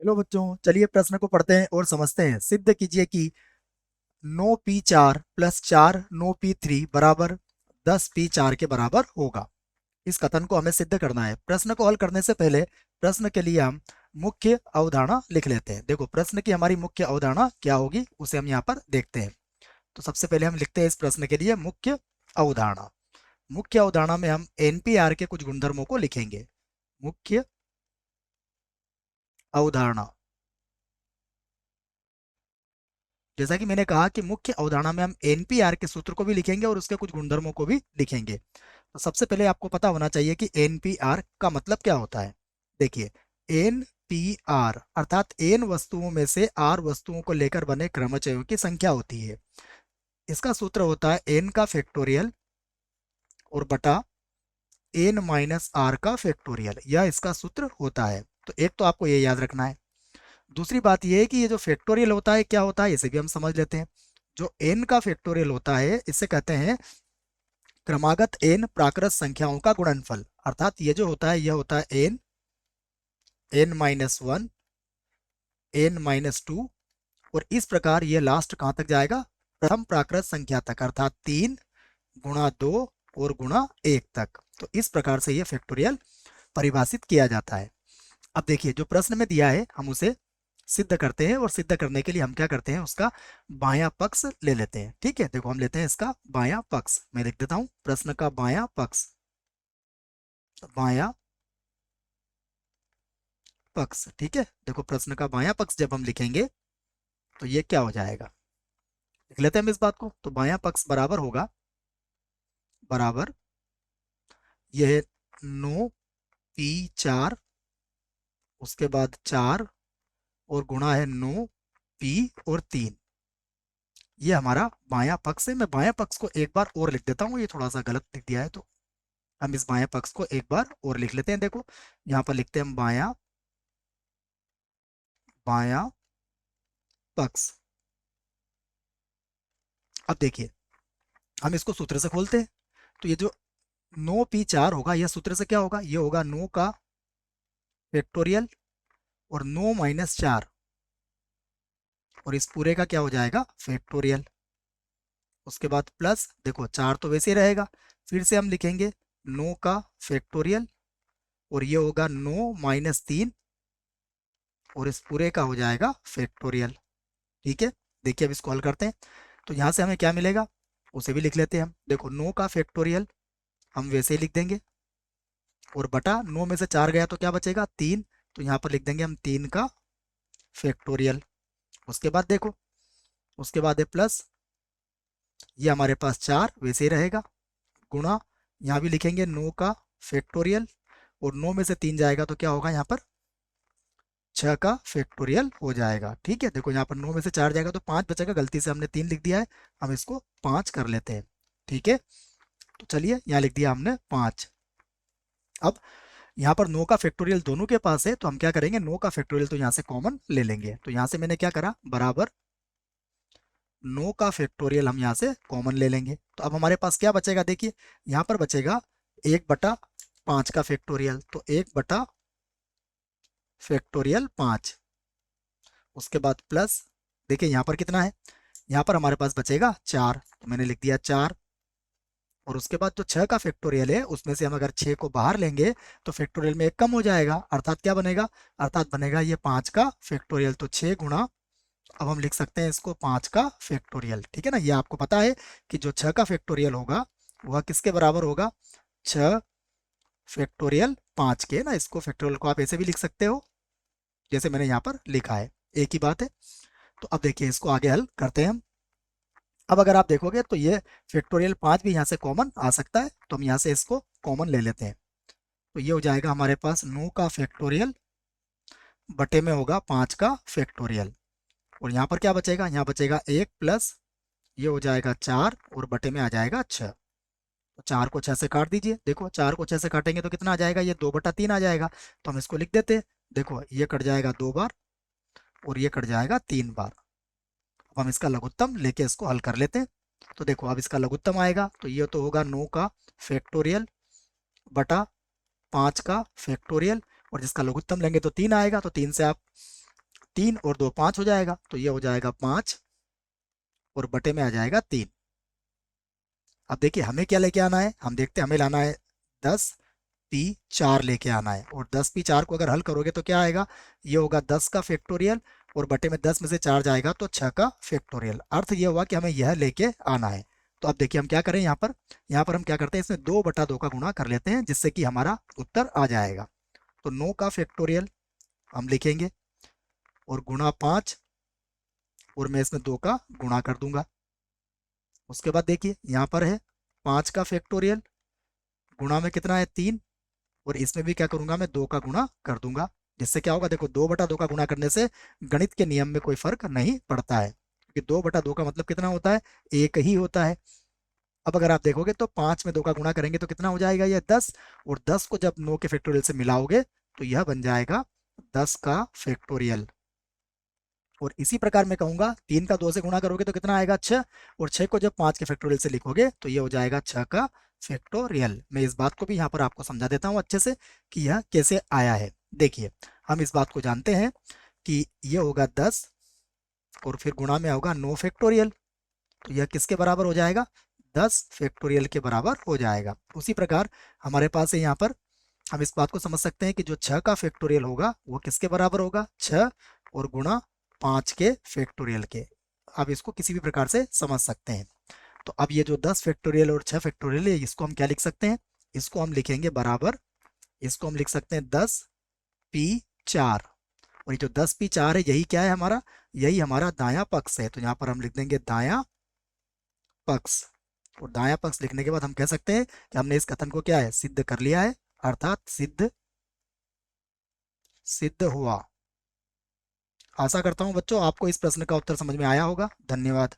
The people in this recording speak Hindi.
हेलो बच्चों, चलिए प्रश्न को पढ़ते हैं और समझते हैं। सिद्ध कीजिए कि 9p4 प्लस 4 9p3 बराबर 10p4 के बराबर होगा। इस कथन को हमें सिद्ध करना है। प्रश्न को हल करने से पहले प्रश्न के लिए हम मुख्य अवधारणा लिख लेते हैं। देखो, प्रश्न की हमारी मुख्य अवधारणा क्या होगी उसे हम यहाँ पर देखते हैं। तो सबसे पहले हम लिखते हैं इस प्रश्न के लिए मुख्य अवधारणा। मुख्य अवधारणा में हम एनपीआर के कुछ गुणधर्मों को लिखेंगे। मुख्य अवधारणा, जैसा कि मैंने कहा कि मुख्य अवधारणा में हम एनपीआर के सूत्र को भी लिखेंगे और उसके कुछ गुणधर्मों को भी लिखेंगे। तो सबसे पहले आपको पता होना चाहिए कि एनपीआर का मतलब क्या होता है। देखिए, एनपीआर अर्थात एन वस्तुओं में से आर वस्तुओं को लेकर बने क्रमचयों की संख्या होती है। इसका सूत्र होता है एन का फैक्टोरियल और बटा एन माइनस आर का फैक्टोरियल। यह इसका सूत्र होता है। तो एक तो आपको ये याद रखना है। दूसरी बात यह है कि ये जो फैक्टोरियल होता है क्या होता है, इसे भी हम समझ लेते हैं। जो n का फैक्टोरियल होता है इसे कहते हैं क्रमागत n प्राकृत संख्याओं का गुणनफल। अर्थात ये जो होता है यह होता है n, n-1, n-2 और इस प्रकार ये लास्ट कहां तक जाएगा, प्रथम प्राकृत संख्या तक, अर्थात 3 गुणा 2 और गुणा 1 तक। तो इस प्रकार से ये फैक्टोरियल परिभाषित किया जाता है। अब देखिए, जो प्रश्न में दिया है हम उसे सिद्ध करते हैं और सिद्ध करने के लिए हम क्या करते हैं, उसका बायां पक्ष ले लेते हैं। ठीक है, देखो हम लेते हैं इसका बायां पक्ष। मैं लिख देता हूं प्रश्न का बायां पक्ष। बायां पक्ष, ठीक है। देखो, प्रश्न का बायां पक्ष जब हम लिखेंगे तो ये क्या हो जाएगा, लिख लेते हैं हम इस बात को। तो बायां पक्ष बराबर होगा, बराबर यह 9p4, उसके बाद 4 और गुणा है 9p और 3। ये हमारा बायां पक्ष है। मैं बायां पक्ष को एक बार और लिख देता हूँ, ये थोड़ा सा गलत लिख दिया है, तो हम इस बायां पक्ष को एक बार और लिख लेते हैं। देखो, यहाँ पर लिखते हैं हम बायां बायां पक्ष। अब देखिए, हम इसको सूत्र से खोलते हैं। तो ये जो 9p4 होगा यह सूत्र से क्या होगा, ये होगा 9 का फैक्टोरियल और 9-4 और इस पूरे का क्या हो जाएगा, फैक्टोरियल। उसके बाद प्लस, देखो 4 तो वैसे ही रहेगा, फिर से हम लिखेंगे 9 का फैक्टोरियल और ये होगा 9-3 और इस पूरे का हो जाएगा फैक्टोरियल। ठीक है, देखिए अब इसको हल करते हैं। तो यहाँ से हमें क्या मिलेगा उसे भी लिख लेते हैं हम। देखो, 9 का फैक्टोरियल हम वैसे ही लिख देंगे और बटा 9 में से 4 गया तो क्या बचेगा, 3। तो यहाँ पर लिख देंगे हम 3 का फैक्टोरियल। उसके बाद देखो, उसके बाद है प्लस, ये हमारे पास 4 वैसे ही रहेगा, गुणा यहाँ भी लिखेंगे 9 का फैक्टोरियल और 9 में से 3 जाएगा तो क्या होगा, यहाँ पर 6 का फैक्टोरियल हो जाएगा। ठीक है, देखो यहाँ पर 9 में से 4 जाएगा तो 5 बचेगा, गलती से हमने 3 लिख दिया है, हम इसको 5 कर लेते हैं। ठीक है, तो चलिए यहाँ लिख दिया हमने 5। अब यहाँ पर 9 का फैक्टोरियल दोनों के पास है तो हम क्या करेंगे, 9 का फैक्टोरियल तो यहाँ से कॉमन ले लेंगे। तो यहाँ से मैंने क्या करा, बराबर 9 का फैक्टोरियल हम यहाँ से कॉमन ले लेंगे। तो अब हमारे पास क्या बचेगा, देखिए यहाँ पर बचेगा 1/5 का फैक्टोरियल। तो 1/5। उसके बाद प्लस, देखिए यहाँ पर कितना है, यहाँ पर हमारे पास बचेगा 4, तो मैंने लिख दिया 4। और उसके बाद जो 6 का फैक्टोरियल है उसमें से हम अगर 6 को बाहर लेंगे तो फैक्टोरियल में एक कम हो जाएगा, अर्थात क्या बनेगा, अर्थात बनेगा ये 5 का फैक्टोरियल। तो 6 गुणा, अब हम लिख सकते हैं इसको 5 का फैक्टोरियल। ठीक है ना, ये आपको पता है कि जो 6 का फैक्टोरियल होगा वह किसके बराबर होगा, 6 फैक्टोरियल 5 के ना। इसको फैक्टोरियल को आप ऐसे भी लिख सकते हो जैसे मैंने यहाँ पर लिखा है, एक ही बात है। तो अब देखिए इसको आगे हल करते हैं हम। अब अगर आप देखोगे तो ये फैक्टोरियल 5 भी यहाँ से कॉमन आ सकता है, तो हम यहाँ से इसको कॉमन ले लेते हैं। तो ये हो जाएगा हमारे पास 9 का फैक्टोरियल बटे में होगा 5 का फैक्टोरियल। और यहाँ पर क्या बचेगा, यहाँ बचेगा 1 प्लस ये हो जाएगा 4 और बटे में आ जाएगा 6। तो 4 को 6 से काट दीजिए। देखो 4 को 6 से काटेंगे तो कितना आ जाएगा, ये 2/3 आ जाएगा। तो हम इसको लिख देते हैं। देखो ये कट जाएगा 2 बार और ये कट जाएगा 3 बार। अब हम इसका लघुत्तम लेके इसको हल कर लेते हैं। तो देखो अब इसका लघुत्तम आएगा तो ये तो होगा 9 का फैक्टोरियल बटा 5 का फैक्टोरियल और जिसका लघुत्तम लेंगे तो 3 आएगा। तो 3 से आप 3 और 2 5 हो जाएगा, तो ये हो जाएगा 5 और बटे में आ जाएगा 3। अब देखिए हमें क्या लेके आना है, हम देखते हैं, हमें लाना है 10p4 लेके आना है। और 10p4 को अगर हल करोगे तो क्या आएगा, ये होगा 10 का फैक्टोरियल और बटे में 10 में से 4 जाएगा तो 6 का फैक्टोरियल। अर्थ ये हुआ कि हमें यह लेके आना है। तो अब देखिए हम क्या करें, यहाँ पर हम क्या करते हैं, इसमें 2/2 का गुणा कर लेते हैं, जिससे कि हमारा उत्तर आ जाएगा। तो 9 का फैक्टोरियल हम लिखेंगे और गुणा 5, और मैं इसमें 2 का गुणा कर दूंगा। उसके बाद देखिए यहाँ पर है 5 का फैक्टोरियल, गुणा में कितना है 3, और इसमें भी क्या करूंगा मैं 2 का गुणा कर दूंगा। जिससे क्या होगा, देखो 2/2 का गुणा करने से गणित के नियम में कोई फर्क नहीं पड़ता है, क्योंकि 2/2 का मतलब कितना होता है, एक ही होता है। अब अगर आप देखोगे तो 5 में 2 का गुणा करेंगे तो कितना हो जाएगा, यह 10, और 10 को जब 9 के फैक्टोरियल से मिलाओगे तो यह बन जाएगा 10 का फैक्टोरियल। और इसी प्रकार मैं कहूंगा 3 का 2 से गुणा करोगे तो कितना आएगा, 6, और 6 को जब 5 के फैक्टोरियल से लिखोगे तो ये हो जाएगा 6 का फैक्टोरियल। मैं इस बात को भी यहाँ पर आपको समझा देता हूँ अच्छे से कि यह कैसे आया है। देखिए हम इस बात को जानते हैं कि यह होगा 10 और फिर गुणा में होगा 9 फैक्टोरियल, तो यह किसके बराबर हो जाएगा, 10 फैक्टोरियल के बराबर हो जाएगा। उसी प्रकार हमारे पास है यहाँ पर, हम इस बात को समझ सकते हैं कि जो 6 का फैक्टोरियल होगा वो किसके बराबर होगा, 6 और गुणा 5 के फैक्टोरियल के। आप इसको किसी भी प्रकार से समझ सकते हैं। तो अब ये जो 10 फैक्टोरियल और 6 फैक्टोरियल है, इसको हम क्या लिख सकते हैं, इसको हम लिखेंगे बराबर, इसको हम लिख सकते हैं 10p4। और ये जो 10p4 है यही क्या है हमारा, यही हमारा दायां पक्ष है। तो यहाँ पर हम लिख देंगे दायां पक्ष। और दायां पक्ष लिखने के बाद हम कह सकते हैं कि हमने इस कथन को क्या है, सिद्ध कर लिया है, अर्थात सिद्ध सिद्ध हुआ। आशा करता हूं बच्चों आपको इस प्रश्न का उत्तर समझ में आया होगा। धन्यवाद।